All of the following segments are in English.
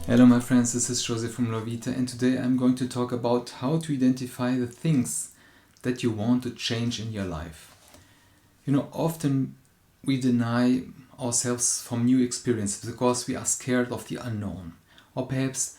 Hello my friends, this is Jose from LUOVITA, and today I'm going to talk about how to identify the things that you want to change in your life. Often we deny ourselves from new experiences because we are scared of the unknown, or perhaps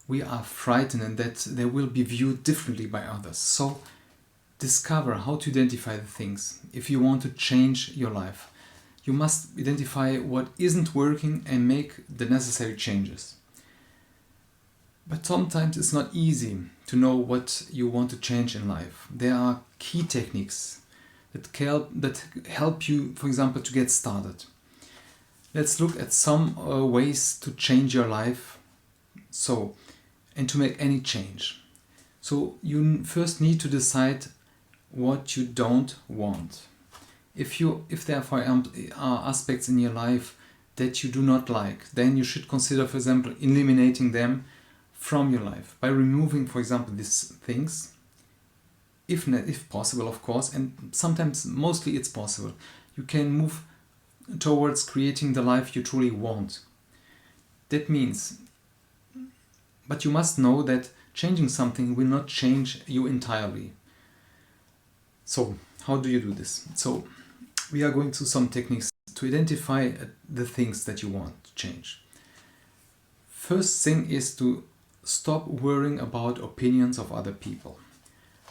we are frightened that they will be viewed differently by others. So discover how to identify the things. If you want to change your life, you must identify what isn't working and make the necessary changes. But sometimes it's not easy to know what you want to change in life. There are key techniques that help you, for example, to get started. Let's look at some ways to change your life and to make any change. So you first need to decide what you don't want. If there, for example, are aspects in your life that you do not like, then you should consider, for example, eliminating them from your life by removing, for example, these things, if possible, of course, and sometimes, mostly it's possible. You can move towards creating the life you truly want. That means, but you must know that changing something will not change you entirely. So how do you do this? So we are going through some techniques to identify the things that you want to change. First thing is to stop worrying about opinions of other people.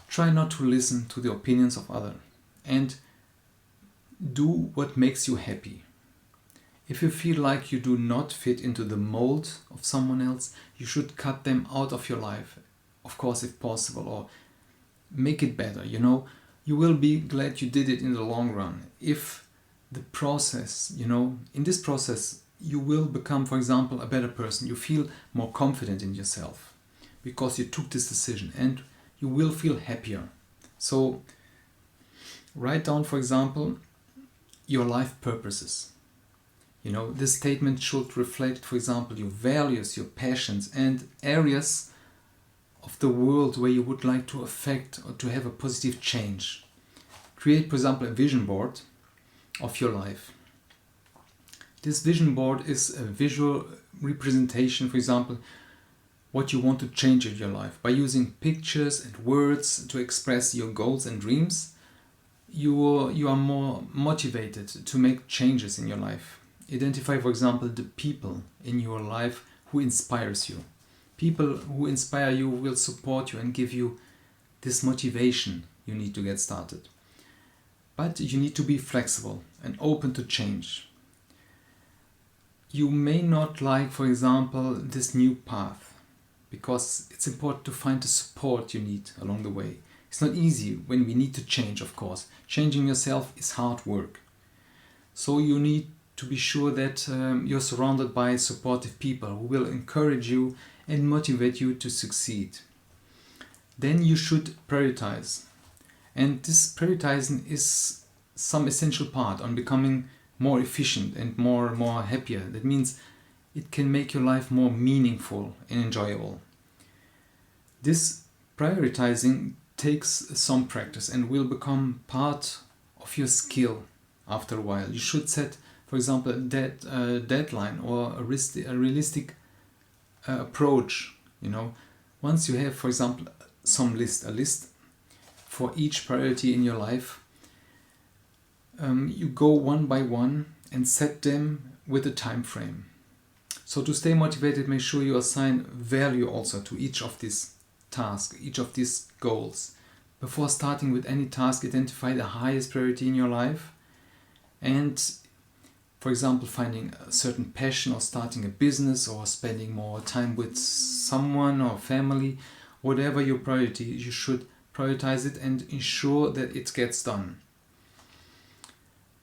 Try not to listen to the opinions of others and do what makes you happy. If you feel like you do not fit into the mold of someone else, you should cut them out of your life, of course, if possible, or make it better. You will be glad you did it in the long run. If the process, in this process, you will become, for example, a better person. You feel more confident in yourself because you took this decision, and you will feel happier. So write down, for example, your life purposes. This statement should reflect, for example, your values, your passions, and areas of the world where you would like to affect or to have a positive change. Create, for example, a vision board of your life. This vision board is a visual representation, for example, what you want to change in your life. By using pictures and words to express your goals and dreams, you are more motivated to make changes in your life. Identify, for example, the people in your life who inspires you. People who inspire you will support you and give you this motivation you need to get started. But you need to be flexible and open to change. You may not like, for example, this new path, because it's important to find the support you need along the way. It's not easy when we need to change, of course. Changing yourself is hard work. So you need to be sure that you're surrounded by supportive people who will encourage you and motivate you to succeed. Then you should prioritize. And this prioritizing is some essential part on becoming more efficient and more happier. That means it can make your life more meaningful and enjoyable. This prioritizing takes some practice and will become part of your skill after a while. You should set, for example, a deadline or a realistic approach. Once you have, for example, a list for each priority in your life, you go one by one and set them with a time frame. So to stay motivated, make sure you assign value also to each of these tasks, each of these goals. Before starting with any task, identify the highest priority in your life, and, for example, finding a certain passion or starting a business or spending more time with someone or family, whatever your priority, you should prioritize it and ensure that it gets done.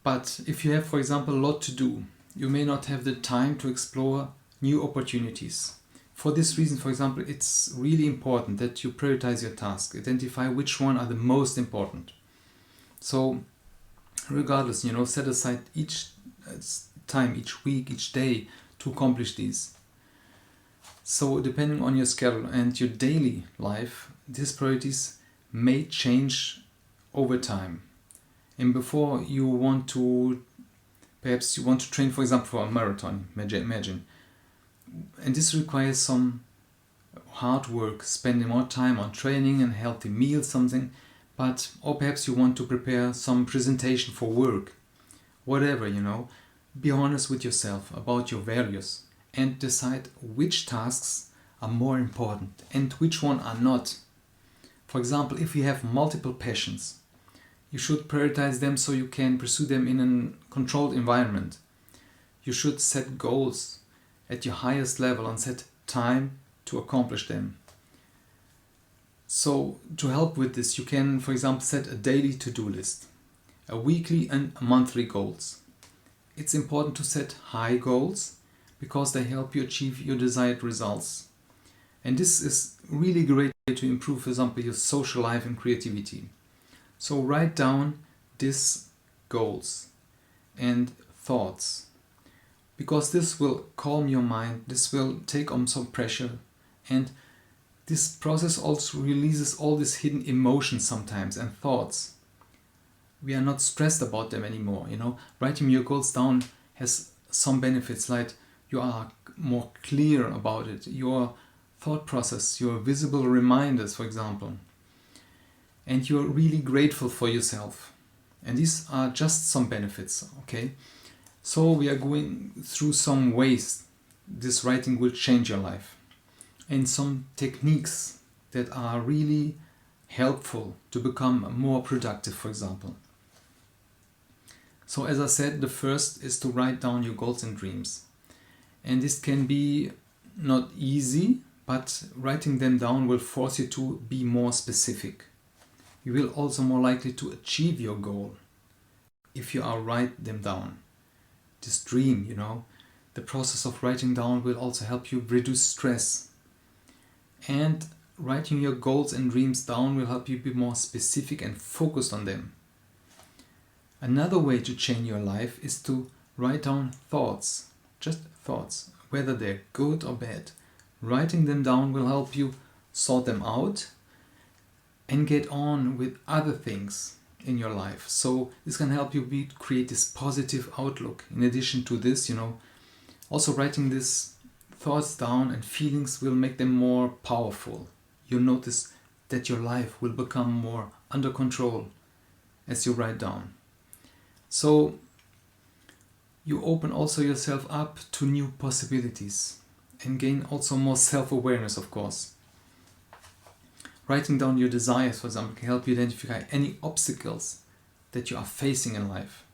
But if you have, for example, a lot to do, you may not have the time to explore new opportunities. For this reason, for example, it's really important that you prioritize your task. Identify which one are the most important. So regardless, set aside each time, each week, each day to accomplish these. So depending on your schedule and your daily life, these priorities may change over time. And before perhaps you want to train, for example, for a marathon, imagine. And this requires some hard work, spending more time on training and healthy meals, something. But, or perhaps you want to prepare some presentation for work. Whatever, you know. Be honest with yourself about your values and decide which tasks are more important and which one are not. For example, if you have multiple passions, you should prioritize them so you can pursue them in a controlled environment. You should set goals at your highest level and set time to accomplish them. So to help with this, you can, for example, set a daily to-do list, a weekly and a monthly goals. It's important to set high goals because they help you achieve your desired results. And this is really great to improve, for example, your social life and creativity. So write down these goals and thoughts, because this will calm your mind, this will take on some pressure, and this process also releases all these hidden emotions sometimes and thoughts. We are not stressed about them anymore, you know. Writing your goals down has some benefits, like you are more clear about it, your thought process, your visible reminders, for example. And you're really grateful for yourself. And these are just some benefits, okay? So we are going through some ways this writing will change your life. And some techniques that are really helpful to become more productive, for example. So as I said, the first is to write down your goals and dreams. And this can be not easy, but writing them down will force you to be more specific. You will also more likely to achieve your goal if you are write them down. This dream, you know, the process of writing down will also help you reduce stress. And writing your goals and dreams down will help you be more specific and focused on them. Another way to change your life is to write down thoughts, just thoughts, whether they're good or bad. Writing them down will help you sort them out and get on with other things in your life. So this can help you create this positive outlook. In addition to this, you know, also writing these thoughts down and feelings will make them more powerful. You'll notice that your life will become more under control as you write down. So you open also yourself up to new possibilities and gain also more self-awareness, of course. Writing down your desires, for example, can help you identify any obstacles that you are facing in life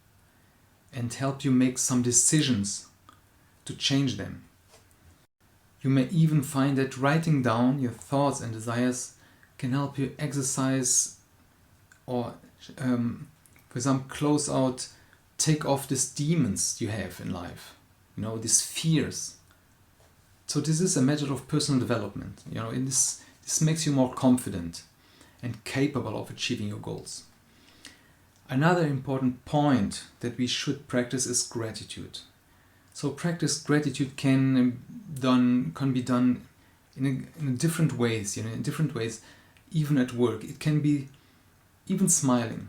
and help you make some decisions to change them. You may even find that writing down your thoughts and desires can help you exercise or, for example, take off these demons you have in life, you know, these fears. So this is a matter of personal development, you know, in this makes you more confident and capable of achieving your goals. Another important point that we should practice is gratitude. So practice gratitude can be done in different ways, you know, in different ways, even at work. It can be even smiling,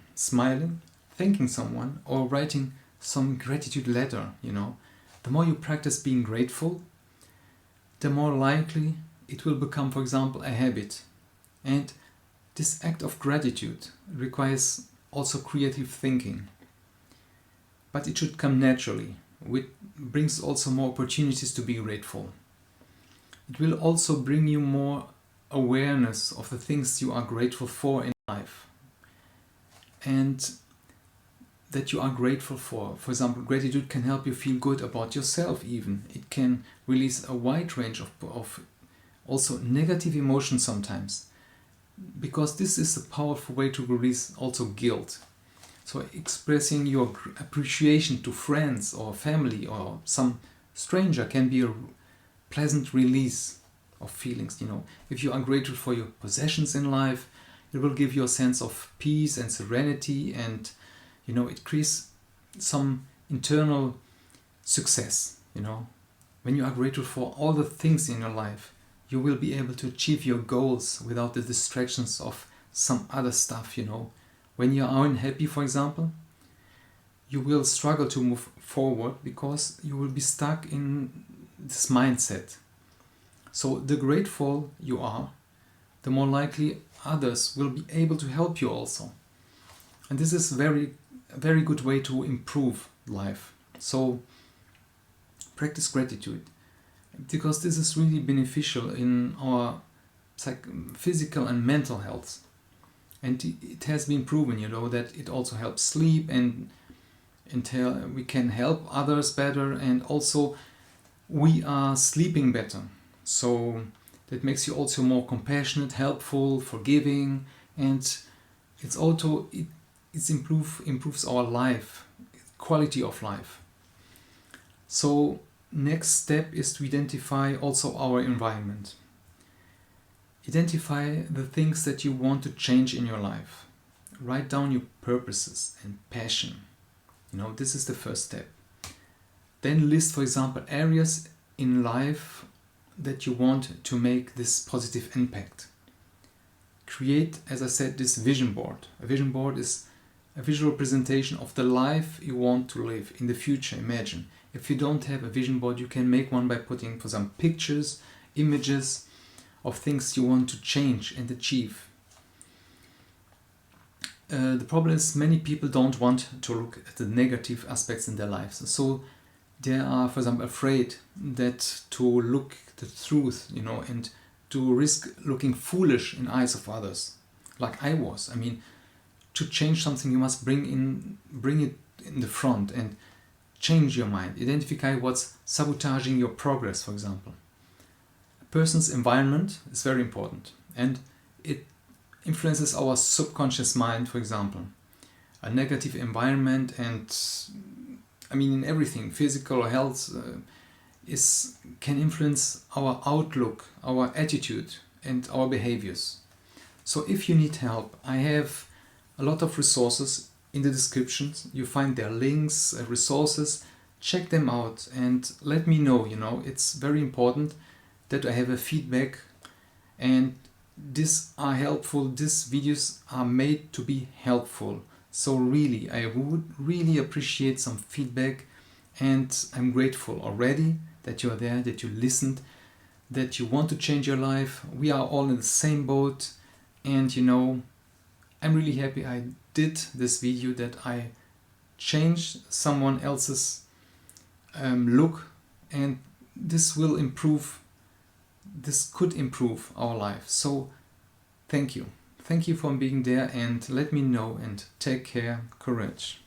thanking someone, or writing some gratitude letter, you know. The more you practice being grateful, the more likely it will become, for example, a habit. And this act of gratitude requires also creative thinking. But it should come naturally, which brings also more opportunities to be grateful. It will also bring you more awareness of the things you are grateful for in life. And that you are grateful for. For example, gratitude can help you feel good about yourself even. It can release a wide range of also negative emotions sometimes, because this is a powerful way to release also guilt. So expressing your appreciation to friends or family or some stranger can be a pleasant release of feelings, you know. If you are grateful for your possessions in life, it will give you a sense of peace and serenity, and you know, it creates some internal success, you know. When you are grateful for all the things in your life, you will be able to achieve your goals without the distractions of some other stuff, you know. When you are unhappy, for example, you will struggle to move forward because you will be stuck in this mindset. So the grateful you are, the more likely others will be able to help you also. And this is a very good way to improve life. So practice gratitude, because this is really beneficial in our physical and mental health. And it has been proven, that it also helps sleep, and we can help others better, and also we are sleeping better. So that makes you also more compassionate, helpful, forgiving, and it's also improves our life, quality of life. So next step is to identify also our environment. Identify the things that you want to change in your life. Write down your purposes and passion. This is the first step. Then list, for example, areas in life that you want to make this positive impact. Create, as I said, this vision board. A vision board is a visual representation of the life you want to live in the future. Imagine. If you don't have a vision board, you can make one by putting, for some pictures, images of things you want to change and achieve. The problem is many people don't want to look at the negative aspects in their lives. So they are, for example, afraid that to look the truth, and to risk looking foolish in eyes of others, like I was. To change something, you must bring it in the front and change your mind. Identify what's sabotaging your progress, for example. A person's environment is very important, and it influences our subconscious mind, for example. A negative environment, and in everything, physical or health, can influence our outlook, our attitude, and our behaviors. So if you need help, I have a lot of resources in the descriptions. You find their links, resources. Check them out and let me know. It's very important that I have a feedback, and these are helpful. These videos are made to be helpful. So really, I would really appreciate some feedback, and I'm grateful already that you are there, that you listened, that you want to change your life. We are all in the same boat, and I'm really happy I did this video, that I changed someone else's look, and this could improve our life. So thank you for being there, and let me know, and take care. Courage.